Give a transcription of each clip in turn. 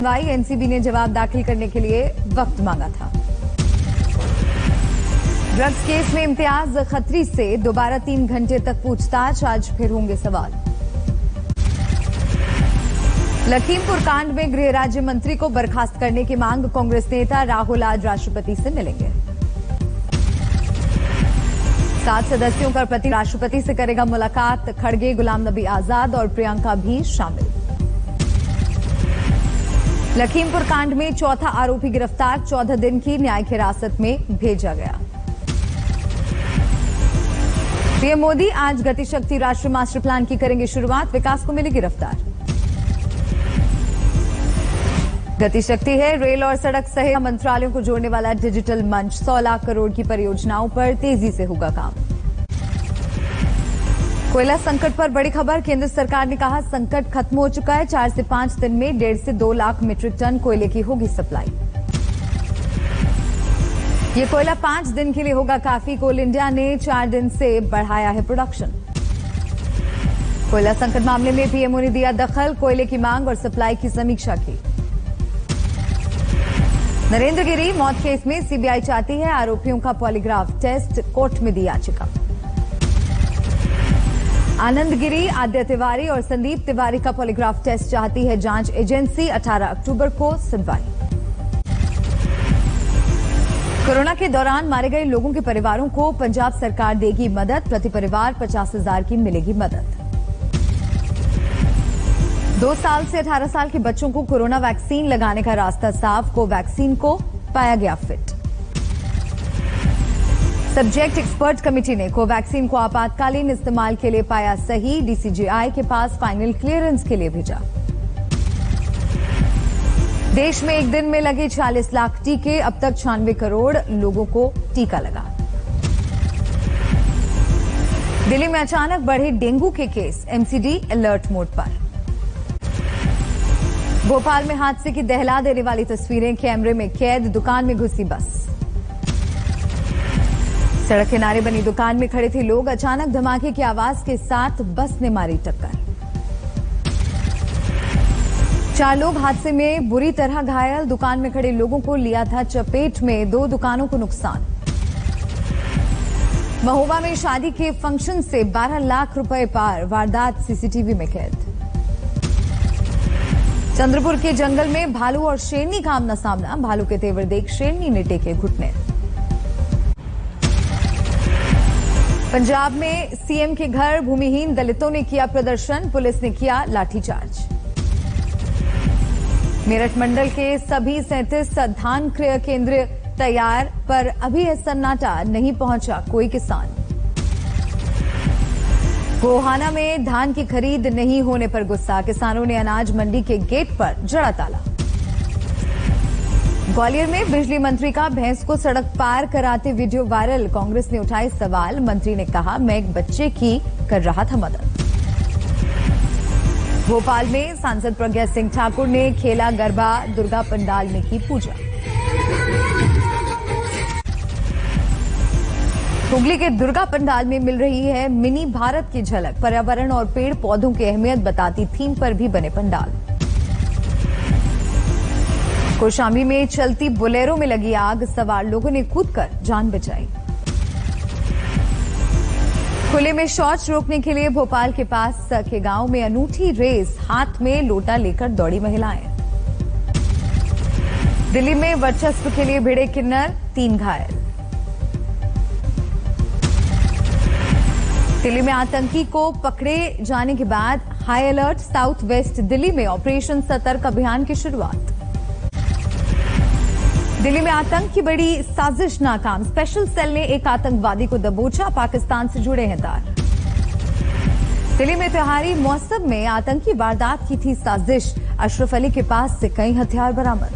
NCB ने जवाब दाखिल करने के लिए वक्त मांगा था। ड्रग्स केस में इम्तियाज खत्री से दोबारा 3 घंटे तक पूछताछ, आज फिर होंगे सवाल। लखीमपुर कांड में गृह राज्य मंत्री को बर्खास्त करने की मांग, कांग्रेस नेता राहुल आज राष्ट्रपति से मिलेंगे। 7 सदस्यों का प्रति राष्ट्रपति से करेगा मुलाकात, खड़गे, गुलाम नबी आजाद और प्रियंका भी शामिल। लखीमपुर कांड में चौथा आरोपी गिरफ्तार, 14 दिन की न्यायिक हिरासत में भेजा गया। पीएम मोदी आज गति शक्ति राष्ट्रीय मास्टर प्लान की करेंगे शुरुआत, विकास को मिलेगी रफ्तार। गति शक्ति है रेल और सड़क सहित मंत्रालयों को जोड़ने वाला डिजिटल मंच, 100 लाख करोड़ की परियोजनाओं पर तेजी से होगा काम। कोयला संकट पर बड़ी खबर, केंद्र सरकार ने कहा संकट खत्म हो चुका है, 4 से 5 दिन में 1.5 से 2 लाख मीट्रिक टन कोयले की होगी सप्लाई। ये कोयला 5 दिन के लिए होगा काफी, कोल इंडिया ने 4 दिन से बढ़ाया है प्रोडक्शन। कोयला संकट मामले में पीएमओ ने दिया दखल, कोयले की मांग और सप्लाई की समीक्षा की। नरेंद्र गिरी मौत केस में सीबीआई चाहती है आरोपियों का पॉलीग्राफ टेस्ट, कोर्ट में दी याचिका। आनंद गिरी, आद्य तिवारी और संदीप तिवारी का पॉलीग्राफ टेस्ट चाहती है जांच एजेंसी, 18 अक्टूबर को सुनवाई। कोरोना के दौरान मारे गए लोगों के परिवारों को पंजाब सरकार देगी मदद, प्रति परिवार 50,000 की मिलेगी मदद। 2 साल से 18 साल के बच्चों को कोरोना वैक्सीन लगाने का रास्ता साफ, कोवैक्सीन को पाया गया फिट। सब्जेक्ट एक्सपर्ट कमेटी ने कोवैक्सीन को आपातकालीन इस्तेमाल के लिए पाया सही, डीसीजीआई के पास फाइनल क्लियरेंस के लिए भेजा। देश में एक दिन में लगे 40 लाख टीके, अब तक 96 करोड़ लोगों को टीका लगा। दिल्ली में अचानक बढ़े डेंगू के केस, एमसीडी अलर्ट मोड पर। भोपाल में हादसे की दहला देने वाली तस्वीरें कैमरे में कैद, दुकान में घुसी बस। सड़क किनारे बनी दुकान में खड़े थे लोग, अचानक धमाके की आवाज के साथ बस ने मारी टक्कर। 4 लोग हादसे में बुरी तरह घायल, दुकान में खड़े लोगों को लिया था चपेट में, 2 दुकानों को नुकसान। महोबा में शादी के फंक्शन से 12 लाख रुपए पार, वारदात सीसीटीवी में कैद। चंद्रपुर के जंगल में भालू और शेरनी का आमना सामना, भालू के तेवर देख शेरनी ने टेके घुटने। पंजाब में सीएम के घर भूमिहीन दलितों ने किया प्रदर्शन, पुलिस ने किया लाठीचार्ज। मेरठ मंडल के सभी 37 धान क्रय केंद्र तैयार, पर अभी है सन्नाटा, नहीं पहुंचा कोई किसान। गोहाना में धान की खरीद नहीं होने पर गुस्सा, किसानों ने अनाज मंडी के गेट पर जड़ा ताला। ग्वालियर में बिजली मंत्री का भैंस को सड़क पार कराते वीडियो वायरल, कांग्रेस ने उठाए सवाल, मंत्री ने कहा मैं एक बच्चे की कर रहा था मदद। भोपाल में सांसद प्रज्ञा सिंह ठाकुर ने खेला गरबा, दुर्गा पंडाल में की पूजा। हुगली के दुर्गा पंडाल में मिल रही है मिनी भारत की झलक, पर्यावरण और पेड़ पौधों की अहमियत बताती थीम पर भी बने पंडाल। कौशाम्बी में चलती बोलेरो में लगी आग, सवार लोगों ने कूदकर जान बचाई। खुले में शौच रोकने के लिए भोपाल के पास के गांव में अनूठी रेस, हाथ में लोटा लेकर दौड़ी महिलाएं। दिल्ली में वर्चस्व के लिए भिड़े किन्नर, 3 घायल। दिल्ली में आतंकी को पकड़े जाने के बाद high alert, south west Delhi में ऑपरेशन सतर्क अभियान की शुरुआत। दिल्ली में आतंक की बड़ी साजिश नाकाम, स्पेशल सेल ने एक आतंकवादी को दबोचा, पाकिस्तान से जुड़े हैं तार। दिल्ली में त्योहारी मौसम में आतंकी वारदात की थी साजिश, अशरफ अली के पास से कई हथियार बरामद।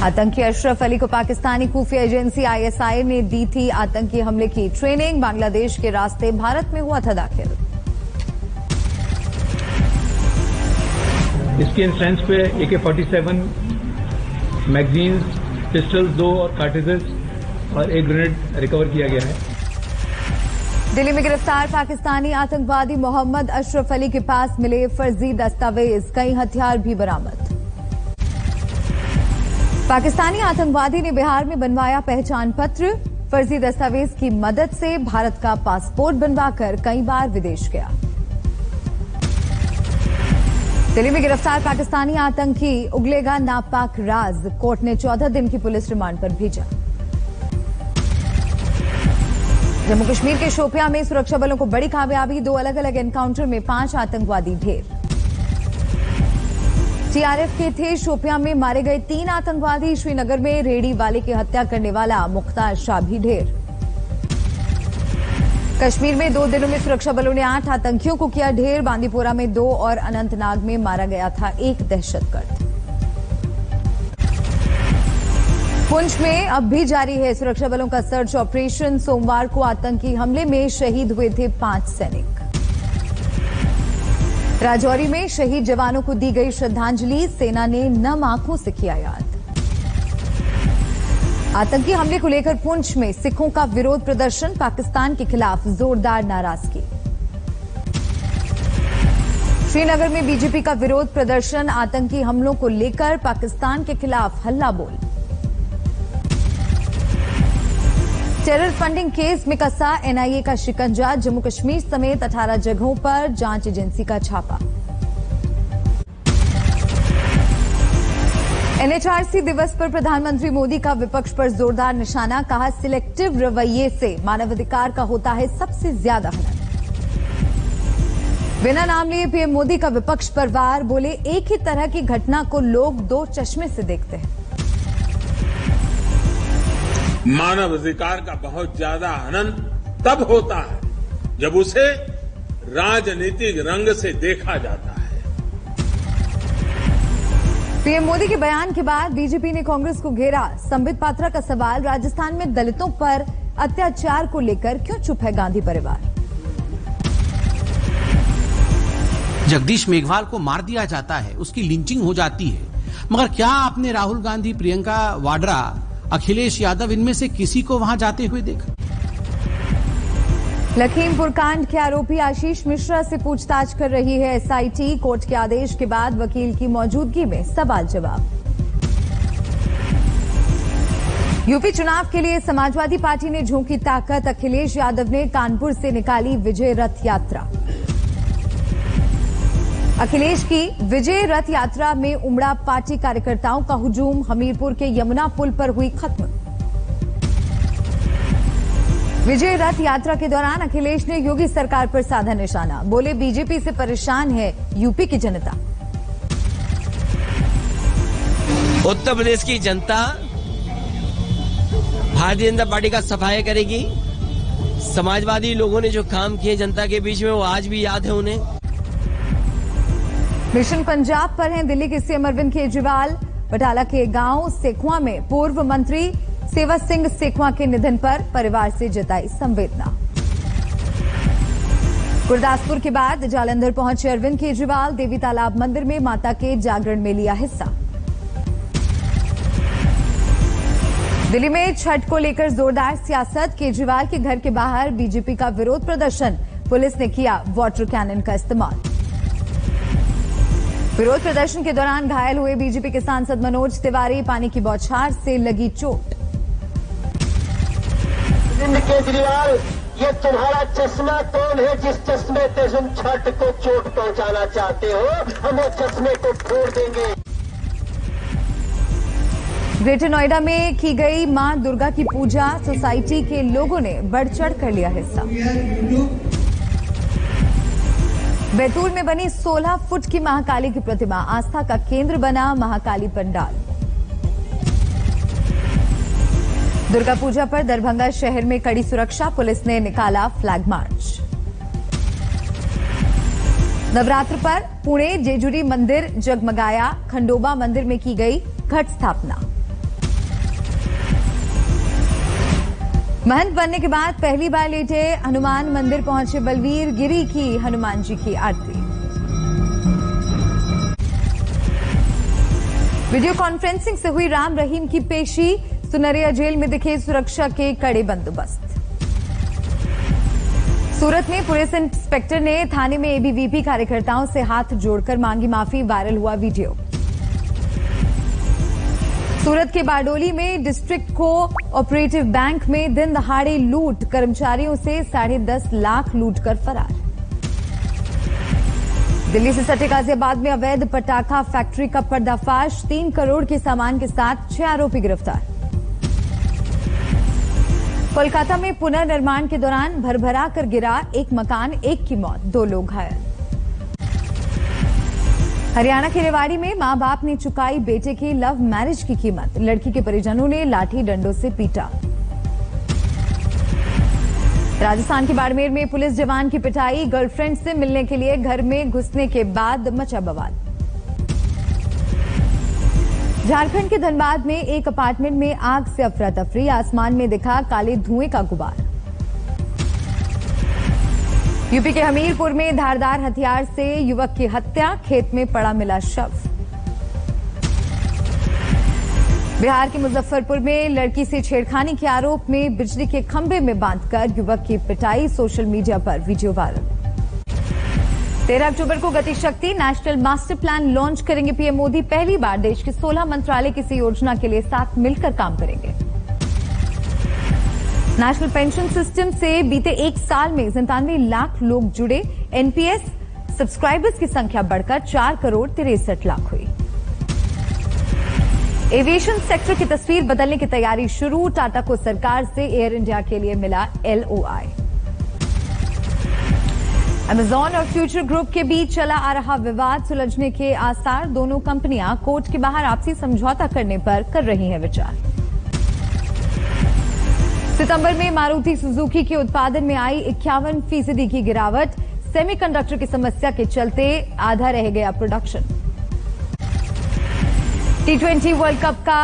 आतंकी अशरफ अली को पाकिस्तानी खुफिया एजेंसी आईएसआई ने दी थी आतंकी हमले की ट्रेनिंग, बांग्लादेश के रास्ते भारत में हुआ था दाखिल। इसके इंस्टेंस पे AK-47 मैगजीन्स, पिस्टल्स 2 और कार्ट्रिजेस और 1 ग्रेनेड रिकवर किया गया है। दिल्ली में गिरफ्तार पाकिस्तानी आतंकवादी मोहम्मद अशरफ अली के पास मिले फर्जी दस्तावेज, कई हथियार भी बरामद। पाकिस्तानी आतंकवादी ने बिहार में बनवाया पहचान पत्र, फर्जी दस्तावेज की मदद से भारत का पासपोर्ट बनवाकर कई बार विदेश गया। दिल्ली में गिरफ्तार पाकिस्तानी आतंकी उगलेगा नापाक राज, कोर्ट ने 14 दिन की पुलिस रिमांड पर भेजा। जम्मू कश्मीर के शोपियां में सुरक्षा बलों को बड़ी कामयाबी, 2 अलग अलग एनकाउंटर में 5 आतंकवादी ढेर। टीआरएफ के थे शोपियां में मारे गए 3 आतंकवादी, श्रीनगर में रेडी वाले की हत्या करने वाला मुख्तार शाह भी ढेर। कश्मीर में 2 दिनों में सुरक्षा बलों ने 8 आतंकियों को किया ढेर, बांदीपोरा में 2 और अनंतनाग में मारा गया था 1 दहशतगर्द। पुंछ में अब भी जारी है सुरक्षा बलों का सर्च ऑपरेशन, सोमवार को आतंकी हमले में शहीद हुए थे 5 सैनिक। राजौरी में शहीद जवानों को दी गई श्रद्धांजलि, सेना ने नम आंखों से किया याद। आतंकी हमले को लेकर पुंछ में सिखों का विरोध प्रदर्शन, पाकिस्तान के खिलाफ जोरदार नाराजगी। श्रीनगर में बीजेपी का विरोध प्रदर्शन, आतंकी हमलों को लेकर पाकिस्तान के खिलाफ हल्ला बोल। टेरर फंडिंग केस में कसा एनआईए का शिकंजा, जम्मू कश्मीर समेत 18 जगहों पर जांच एजेंसी का छापा। एनएचआरसी दिवस पर प्रधानमंत्री मोदी का विपक्ष पर जोरदार निशाना, कहा सिलेक्टिव रवैये से मानवाधिकार का होता है सबसे ज्यादा हनन। बिना नाम लिए पीएम मोदी का विपक्ष पर वार, बोले एक ही तरह की घटना को लोग 2 चश्मे से देखते हैं। मानव अधिकार का बहुत ज्यादा हनन तब होता है जब उसे राजनीतिक रंग से देखा जाता है। पीएम मोदी के बयान के बाद बीजेपी ने कांग्रेस को घेरा, संबित पात्रा का सवाल, राजस्थान में दलितों पर अत्याचार को लेकर क्यों चुप है गांधी परिवार। जगदीश मेघवाल को मार दिया जाता है, उसकी लिंचिंग हो जाती है, मगर क्या आपने राहुल गांधी, प्रियंका वाड्रा, अखिलेश यादव इनमें से किसी को वहां जाते हुए देखा। लखीमपुर कांड के आरोपी आशीष मिश्रा से पूछताछ कर रही है एसआईटी, कोर्ट के आदेश के बाद वकील की मौजूदगी में सवाल जवाब। यूपी चुनाव के लिए समाजवादी पार्टी ने झोंकी ताकत, अखिलेश यादव ने कानपुर से निकाली विजय रथ यात्रा। अखिलेश की विजय रथ यात्रा में उमड़ा पार्टी कार्यकर्ताओं का हुजूम, हमीरपुर के यमुना पुल पर हुई खत्म। विजय रथ यात्रा के दौरान अखिलेश ने योगी सरकार पर साधा निशाना, बोले बीजेपी से परेशान है यूपी की जनता। उत्तर प्रदेश की जनता भारतीय जनता पार्टी का सफाया करेगी। समाजवादी लोगों ने जो काम किए जनता के बीच में, वो आज भी याद है उन्हें। मिशन पंजाब पर हैं दिल्ली के सीएम अरविंद केजरीवाल। बटाला के गांव सेखवा में पूर्व मंत्री सेवा सिंह सेखवा के निधन पर परिवार से जताई संवेदना। गुरदासपुर के बाद जालंधर पहुंचे अरविंद केजरीवाल, देवी तालाब मंदिर में माता के जागरण में लिया हिस्सा। दिल्ली में छठ को लेकर जोरदार सियासत, केजरीवाल के घर के बाहर बीजेपी का विरोध प्रदर्शन, पुलिस ने किया वाटर कैनन का इस्तेमाल। विरोध प्रदर्शन के दौरान घायल हुए बीजेपी के सांसद मनोज तिवारी, पानी की बौछार से लगी चोट। केजरीवाल, ये तुम्हारा चश्मा कौन है जिस चश्मे से तुम छठ को चोट पहुंचाना चाहते हो? हम उस चश्मे को फोड़ देंगे। ग्रेटर नोएडा में की गई मां दुर्गा की पूजा, सोसाइटी के लोगों ने बढ़ चढ़ कर लिया हिस्सा। बैतूल में बनी 16 फुट की महाकाली की प्रतिमा, आस्था का केंद्र बना महाकाली पंडाल। दुर्गा पूजा पर दरभंगा शहर में कड़ी सुरक्षा, पुलिस ने निकाला फ्लैग मार्च। नवरात्र पर पुणे जेजुरी मंदिर जगमगाया, खंडोबा मंदिर में की गई घट स्थापना। महंत बनने के बाद पहली बार लेटे हनुमान मंदिर पहुंचे बलवीर गिरी की हनुमान जी की आरती। वीडियो कॉन्फ्रेंसिंग से हुई राम रहीम की पेशी, सुनरिया जेल में दिखे सुरक्षा के कड़े बंदोबस्त। सूरत में पुलिस इंस्पेक्टर ने थाने में एबीवीपी कार्यकर्ताओं से हाथ जोड़कर मांगी माफी, वायरल हुआ वीडियो। सूरत के बारडोली में डिस्ट्रिक्ट कोऑपरेटिव बैंक में दिन दहाड़े लूट, कर्मचारियों से 10.5 लाख लूटकर फरार। दिल्ली से सटे गाजियाबाद में अवैध पटाखा फैक्ट्री का पर्दाफाश, 3 करोड़ के सामान के साथ 6 आरोपी गिरफ्तार। कोलकाता में पुनर्निर्माण के दौरान भरभरा कर गिरा एक मकान, 1 की मौत, 2 लोग घायल। हरियाणा के रेवाड़ी में मां बाप ने चुकाई बेटे की लव मैरिज की कीमत, लड़की के परिजनों ने लाठी डंडों से पीटा। राजस्थान के बाड़मेर में पुलिस जवान की पिटाई, गर्लफ्रेंड से मिलने के लिए घर में घुसने के बाद मचा बवाल। झारखंड के धनबाद में एक अपार्टमेंट में आग से अफरा तफरी, आसमान में दिखा काले धुएं का गुबार। यूपी के हमीरपुर में धारदार हथियार से युवक की हत्या, खेत में पड़ा मिला शव। बिहार के मुजफ्फरपुर में लड़की से छेड़खानी के आरोप में बिजली के खंभे में बांधकर युवक की पिटाई, सोशल मीडिया पर वीडियो वायरल। 13 अक्टूबर को गति शक्ति नेशनल मास्टर प्लान लॉन्च करेंगे पीएम मोदी, पहली बार देश के 16 मंत्रालय किसी योजना के लिए साथ मिलकर काम करेंगे। नेशनल पेंशन सिस्टम से बीते 1 साल में 97 लाख लोग जुड़े, एनपीएस सब्सक्राइबर्स की संख्या बढ़कर 4 करोड़ 63 लाख हुई। एविएशन सेक्टर की तस्वीर बदलने की तैयारी शुरू, टाटा को सरकार से एयर इंडिया के लिए मिला एलओआई। अमेजॉन और फ्यूचर ग्रुप के बीच चला आ रहा विवाद सुलझने के आसार, दोनों कंपनियां कोर्ट के बाहर आपसी समझौता करने पर कर रही हैं विचार। सितंबर में मारुति सुजुकी के उत्पादन में आई 51% की गिरावट, सेमीकंडक्टर की समस्या के चलते आधा रह गया प्रोडक्शन। T20 वर्ल्ड कप का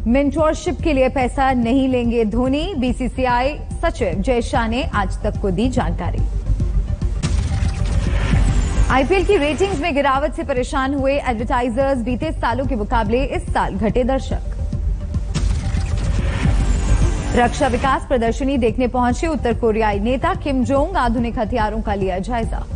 मेंटोरशिप के लिए पैसा नहीं लेंगे धोनी, बीसीसीआई सचिव जय शाह ने आज तक को दी जानकारी। आईपीएल की रेटिंग्स में गिरावट से परेशान हुए एडवर्टाइजर्स, बीते सालों के मुकाबले इस साल घटे दर्शक। रक्षा विकास प्रदर्शनी देखने पहुंचे उत्तर कोरियाई नेता किम जोंग, आधुनिक हथियारों का लिया जायजा।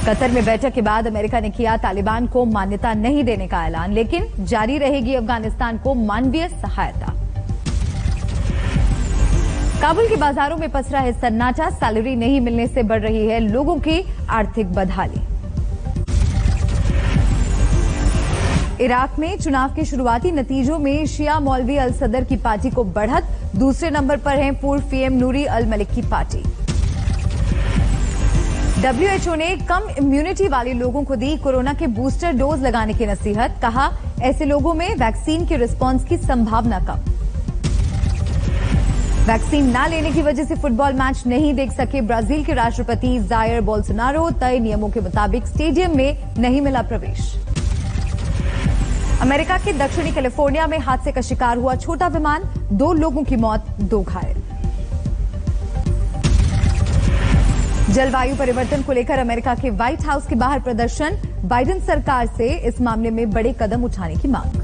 कतर में बैठक के बाद अमेरिका ने किया तालिबान को मान्यता नहीं देने का ऐलान, लेकिन जारी रहेगी अफगानिस्तान को मानवीय सहायता। काबुल के बाजारों में पसरा है सन्नाटा, सैलरी नहीं मिलने से बढ़ रही है लोगों की आर्थिक बदहाली। इराक में चुनाव के शुरुआती नतीजों में शिया मौलवी अल सदर की पार्टी को बढ़त, दूसरे नंबर पर है पूर्व पीएम नूरी अल मलिक की पार्टी। डब्ल्यूएचओ ने कम इम्यूनिटी वाले लोगों को दी कोरोना के बूस्टर डोज लगाने की नसीहत, कहा ऐसे लोगों में वैक्सीन के रिस्पांस की संभावना कम। वैक्सीन न लेने की वजह से फुटबॉल मैच नहीं देख सके ब्राजील के राष्ट्रपति जायर बोल्सोनारो, तय नियमों के मुताबिक स्टेडियम में नहीं मिला प्रवेश। अमेरिका के दक्षिणी कैलिफोर्निया में हादसे का शिकार हुआ छोटा विमान, 2 लोगों की मौत, 2 घायल। जलवायु परिवर्तन को लेकर अमेरिका के व्हाइट हाउस के बाहर प्रदर्शन, बाइडेन सरकार से इस मामले में बड़े कदम उठाने की मांग।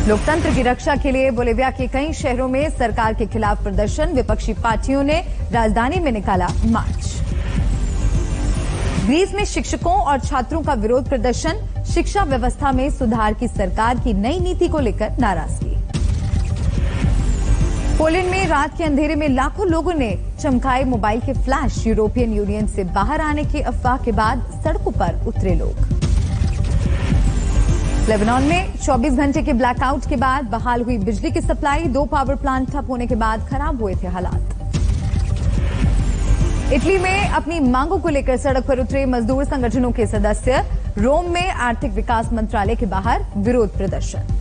लोकतंत्र की रक्षा के लिए बोलिविया के कई शहरों में सरकार के खिलाफ प्रदर्शन, विपक्षी पार्टियों ने राजधानी में निकाला मार्च। ग्रीस में शिक्षकों और छात्रों का विरोध प्रदर्शन, शिक्षा व्यवस्था में सुधार की सरकार की नई नीति को लेकर नाराजगी। पोलैंड में रात के अंधेरे में लाखों लोगों ने चमकाए मोबाइल के फ्लैश, यूरोपियन यूनियन से बाहर आने की अफवाह के बाद सड़कों पर उतरे लोग। लेबनान में 24 घंटे के ब्लैकआउट के बाद बहाल हुई बिजली की सप्लाई, 2 पावर प्लांट ठप होने के बाद खराब हुए थे हालात। इटली में अपनी मांगों को लेकर सड़क पर उतरे मजदूर संगठनों के सदस्य, रोम में आर्थिक विकास मंत्रालय के बाहर विरोध प्रदर्शन।